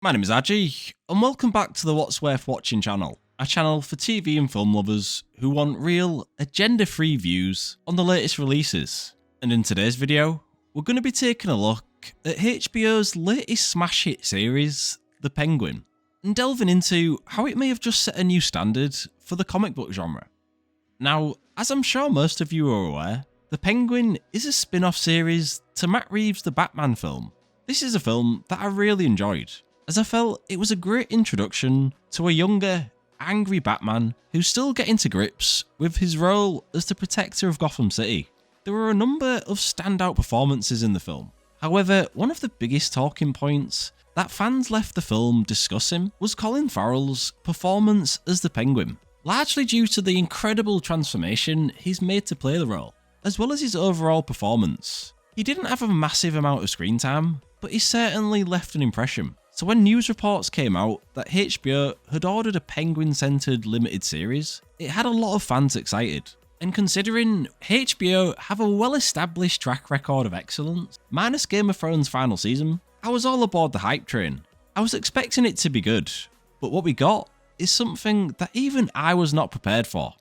My name is Aji, and welcome back to the What's Worth Watching channel, a channel for TV and film lovers who want real, agenda-free views on the latest releases. And in today's video, we're going to be taking a look at HBO's latest smash hit series, The Penguin, and delving into how it may have just set a new standard for the comic book genre. Now, as I'm sure most of you are aware, The Penguin is a spin-off series to Matt Reeves' The Batman film. This is a film that I really enjoyed, as I felt it was a great introduction to a younger, angry Batman who's still getting to grips with his role as the protector of Gotham City. There were a number of standout performances in the film. However, one of the biggest talking points that fans left the film discussing was Colin Farrell's performance as the Penguin, largely due to the incredible transformation he's made to play the role, as well as his overall performance. He didn't have a massive amount of screen time, but he certainly left an impression. So when news reports came out that HBO had ordered a Penguin-centered limited series, it had a lot of fans excited. And considering HBO have a well-established track record of excellence, minus Game of Thrones' final season, I was all aboard the hype train. I was expecting it to be good, but what we got is something that even I was not prepared for.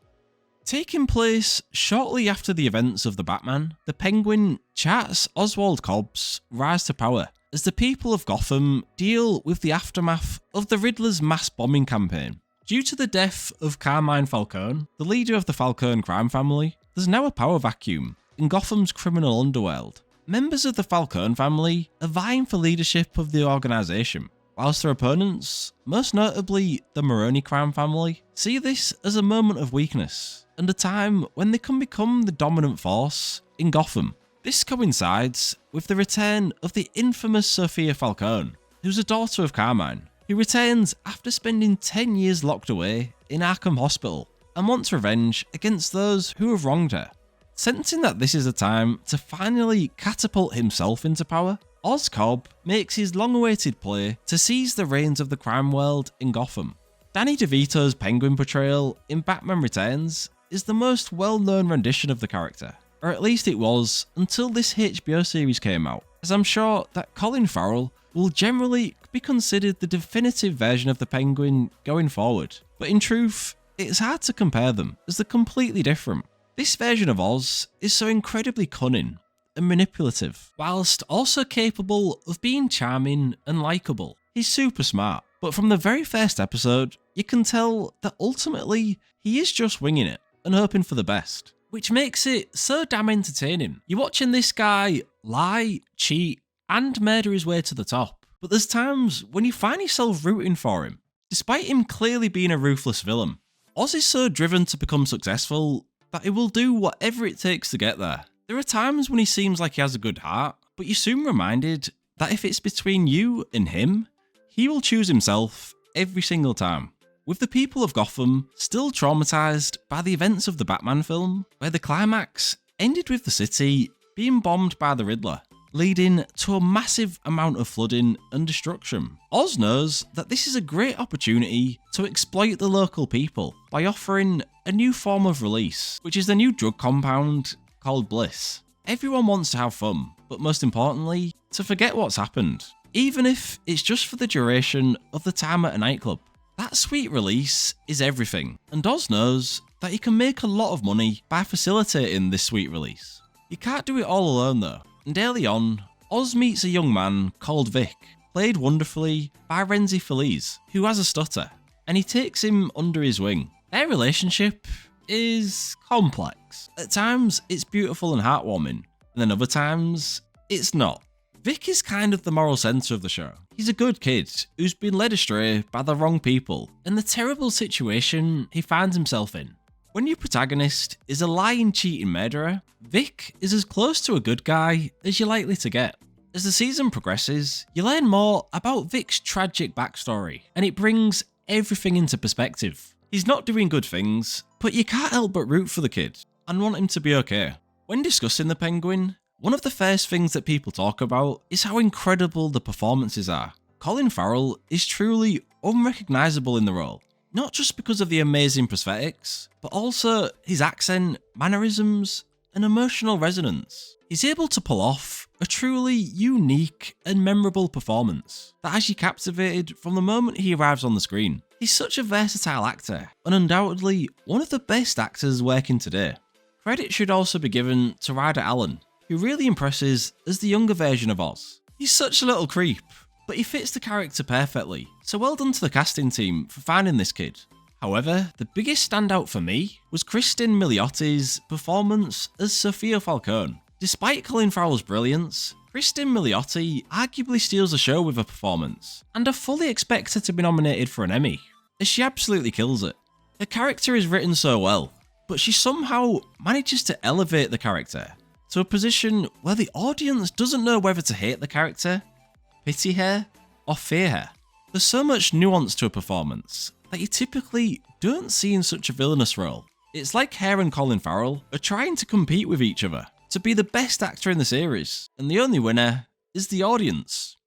Taking place shortly after the events of The Batman, The Penguin charts Oswald Cobb's rise to power as the people of Gotham deal with the aftermath of the Riddler's mass bombing campaign. Due to the death of Carmine Falcone, the leader of the Falcone crime family, there's now a power vacuum in Gotham's criminal underworld. Members of the Falcone family are vying for leadership of the organisation, whilst their opponents, most notably the Maroni crime family, see this as a moment of weakness and a time when they can become the dominant force in Gotham. This coincides with the return of the infamous Sophia Falcone, who's a daughter of Carmine, who returns after spending 10 years locked away in Arkham Hospital and wants revenge against those who have wronged her. Sensing that this is a time to finally catapult himself into power, Oz Cobb makes his long-awaited play to seize the reins of the crime world in Gotham. Danny DeVito's Penguin portrayal in Batman Returns is the most well-known rendition of the character, or at least it was until this HBO series came out, as I'm sure that Colin Farrell will generally be considered the definitive version of the Penguin going forward. But in truth, it's hard to compare them, as they're completely different. This version of Oz is so incredibly cunning and manipulative, whilst also capable of being charming and likeable. He's super smart, but from the very first episode, you can tell that ultimately he is just winging it and hoping for the best, which makes it so damn entertaining. You're watching this guy lie, cheat, and murder his way to the top, but there's times when you find yourself rooting for him, despite him clearly being a ruthless villain. Oz is so driven to become successful that he will do whatever it takes to get there. There are times when he seems like he has a good heart, but you're soon reminded that if it's between you and him, he will choose himself every single time. With the people of Gotham still traumatised by the events of the Batman film, where the climax ended with the city being bombed by the Riddler, leading to a massive amount of flooding and destruction. Oz knows that this is a great opportunity to exploit the local people by offering a new form of release, which is the new drug compound called Bliss. Everyone wants to have fun, but most importantly, to forget what's happened, even if it's just for the duration of the time at a nightclub. That sweet release is everything, and Oz knows that he can make a lot of money by facilitating this sweet release. You can't do it all alone though, and early on, Oz meets a young man called Vic, played wonderfully by Renzi Feliz, who has a stutter, and he takes him under his wing. Their relationship is complex. At times, it's beautiful and heartwarming, and then other times, it's not. Vic is kind of the moral centre of the show. He's a good kid who's been led astray by the wrong people and the terrible situation he finds himself in. When your protagonist is a lying, cheating murderer, Vic is as close to a good guy as you're likely to get. As the season progresses, you learn more about Vic's tragic backstory, and it brings everything into perspective. He's not doing good things, but you can't help but root for the kid and want him to be okay. When discussing the Penguin, one of the first things that people talk about is how incredible the performances are. Colin Farrell is truly unrecognisable in the role, not just because of the amazing prosthetics, but also his accent, mannerisms, and emotional resonance. He's able to pull off a truly unique and memorable performance that has you captivated from the moment he arrives on the screen. He's such a versatile actor, and undoubtedly one of the best actors working today. Credit should also be given to Ryder Allen, who really impresses as the younger version of Oz. He's such a little creep, but he fits the character perfectly, so well done to the casting team for finding this kid. However, the biggest standout for me was Kristen Miliotti's performance as Sophia Falcone. Despite Colin Farrell's brilliance, Kristen Miliotti arguably steals the show with her performance, and I fully expect her to be nominated for an Emmy, as she absolutely kills it. Her character is written so well, but she somehow manages to elevate the character to a position where the audience doesn't know whether to hate the character, pity her, or fear her. There's so much nuance to a performance that you typically don't see in such a villainous role. It's like her and Colin Farrell are trying to compete with each other to be the best actor in the series, and the only winner is the audience.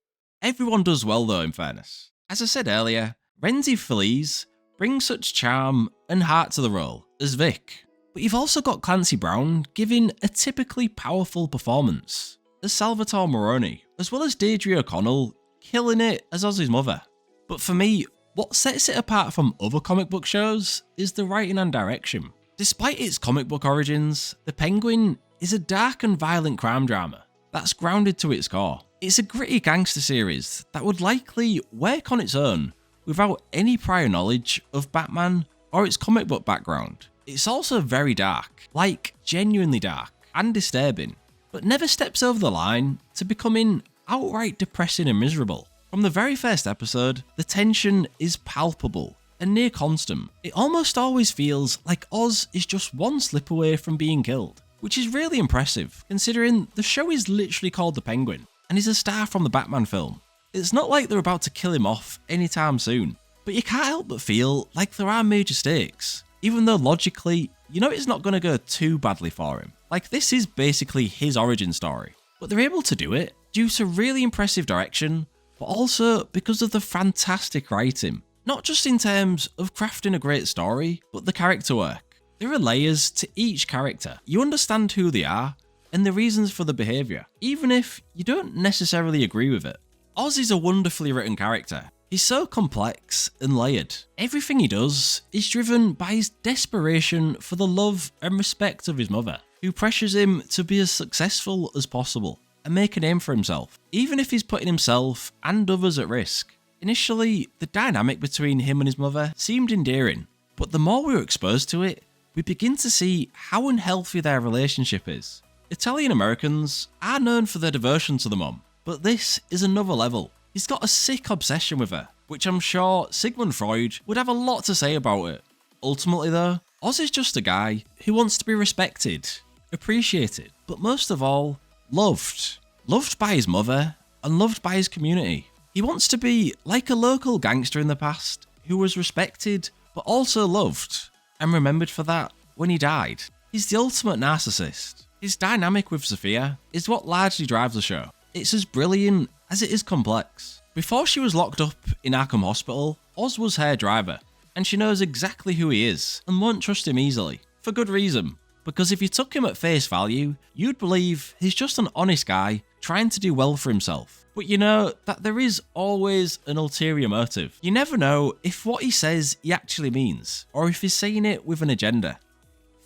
Everyone does well though, in fairness. As I said earlier, Renzi Feliz brings such charm and heart to the role as Vic, but you've also got Clancy Brown giving a typically powerful performance as Salvatore Moroni, as well as Deirdre O'Connell killing it as Ozzy's mother. But for me, what sets it apart from other comic book shows is the writing and direction. Despite its comic book origins, The Penguin is a dark and violent crime drama that's grounded to its core. It's a gritty gangster series that would likely work on its own without any prior knowledge of Batman or its comic book background. It's also very dark, like genuinely dark and disturbing, but never steps over the line to becoming outright depressing and miserable. From the very first episode, the tension is palpable and near constant. It almost always feels like Oz is just one slip away from being killed, which is really impressive considering the show is literally called The Penguin and is a star from the Batman film. It's not like they're about to kill him off anytime soon, but you can't help but feel like there are major stakes, even though logically, you know it's not going to go too badly for him. Like, this is basically his origin story, but they're able to do it due to really impressive direction, but also because of the fantastic writing. Not just in terms of crafting a great story, but the character work. There are layers to each character. You understand who they are and the reasons for the behaviour, even if you don't necessarily agree with it. Oz is a wonderfully written character. He's so complex and layered. Everything he does is driven by his desperation for the love and respect of his mother, who pressures him to be as successful as possible and make a name for himself, even if he's putting himself and others at risk. Initially, the dynamic between him and his mother seemed endearing, but the more we were exposed to it, we begin to see how unhealthy their relationship is. Italian Americans are known for their devotion to the mom, but this is another level. He's got a sick obsession with her, which I'm sure Sigmund Freud would have a lot to say about it. Ultimately though, Oz is just a guy who wants to be respected, appreciated, but most of all, loved. Loved by his mother and loved by his community. He wants to be like a local gangster in the past who was respected but also loved and remembered for that when he died. He's the ultimate narcissist. His dynamic with Sophia is what largely drives the show. It's as brilliant as it is complex. Before she was locked up in Arkham Hospital, Oz was her driver, and she knows exactly who he is and won't trust him easily. For good reason, because if you took him at face value, you'd believe he's just an honest guy trying to do well for himself. But you know that there is always an ulterior motive. You never know if what he says he actually means, or if he's saying it with an agenda.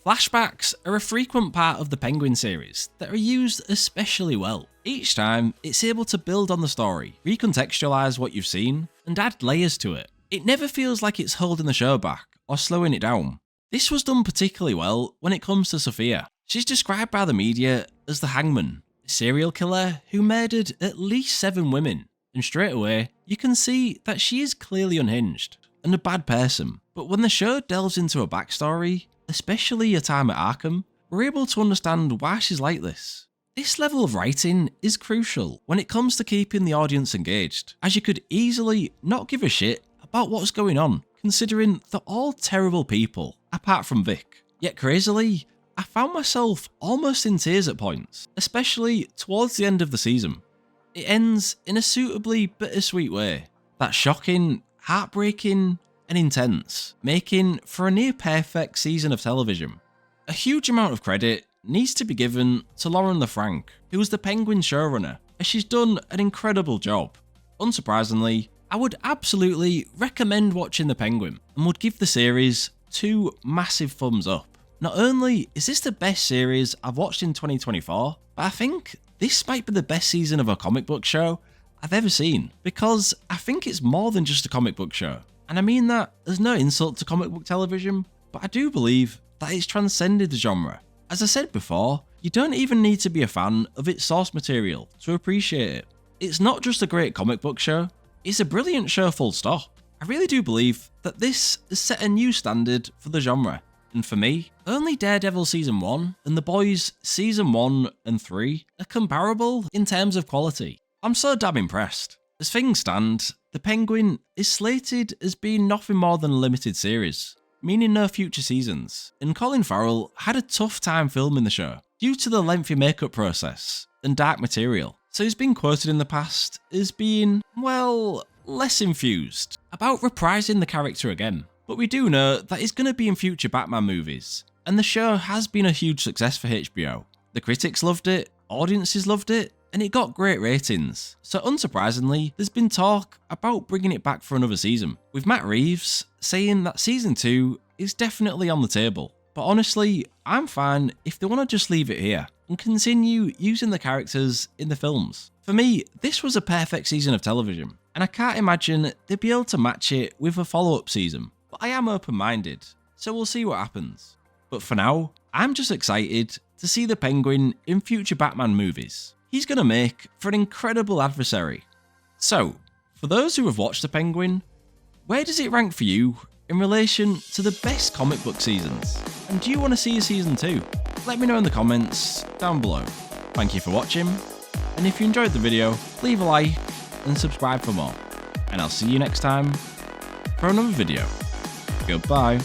Flashbacks are a frequent part of the Penguin series that are used especially well. Each time, it's able to build on the story, recontextualize what you've seen, and add layers to it. It never feels like it's holding the show back or slowing it down. This was done particularly well when it comes to Sophia. She's described by the media as the Hangman, a serial killer who murdered at least 7 women, and straight away, you can see that she is clearly unhinged and a bad person. But when the show delves into her backstory, especially her time at Arkham, we're able to understand why she's like this. This level of writing is crucial when it comes to keeping the audience engaged, as you could easily not give a shit about what's going on, considering they're all terrible people, apart from Vic. Yet crazily, I found myself almost in tears at points, especially towards the end of the season. It ends in a suitably bittersweet way that's shocking, heartbreaking, and intense, making for a near perfect season of television. A huge amount of credit needs to be given to Lauren LaFranc, who was the Penguin showrunner, as she's done an incredible job. Unsurprisingly, I would absolutely recommend watching The Penguin and would give the series 2 massive thumbs up. Not only is this the best series I've watched in 2024, but I think this might be the best season of a comic book show I've ever seen, because I think it's more than just a comic book show. And I mean that as no insult to comic book television, but I do believe that it's transcended the genre. As I said before, you don't even need to be a fan of its source material to appreciate it. It's not just a great comic book show, it's a brilliant show full stop. I really do believe that this has set a new standard for the genre. And for me, only Daredevil Season 1 and The Boys Season 1 and 3 are comparable in terms of quality. I'm so damn impressed. As things stand, The Penguin is slated as being nothing more than a limited series, meaning no future seasons, and Colin Farrell had a tough time filming the show due to the lengthy makeup process and dark material, so he's been quoted in the past as being, well, less enthused about reprising the character again. But we do know that he's going to be in future Batman movies, and the show has been a huge success for HBO. The critics loved it, audiences loved it, and it got great ratings. So unsurprisingly, there's been talk about bringing it back for another season, with Matt Reeves saying that Season 2 is definitely on the table. But honestly, I'm fine if they want to just leave it here and continue using the characters in the films. For me, this was a perfect season of television, and I can't imagine they'd be able to match it with a follow-up season. But I am open-minded, so we'll see what happens. But for now, I'm just excited to see the Penguin in future Batman movies. He's going to make for an incredible adversary. So, for those who have watched The Penguin, where does it rank for you in relation to the best comic book seasons? And do you want to see a season 2? Let me know in the comments down below. Thank you for watching, and if you enjoyed the video, leave a like and subscribe for more. And I'll see you next time for another video. Goodbye.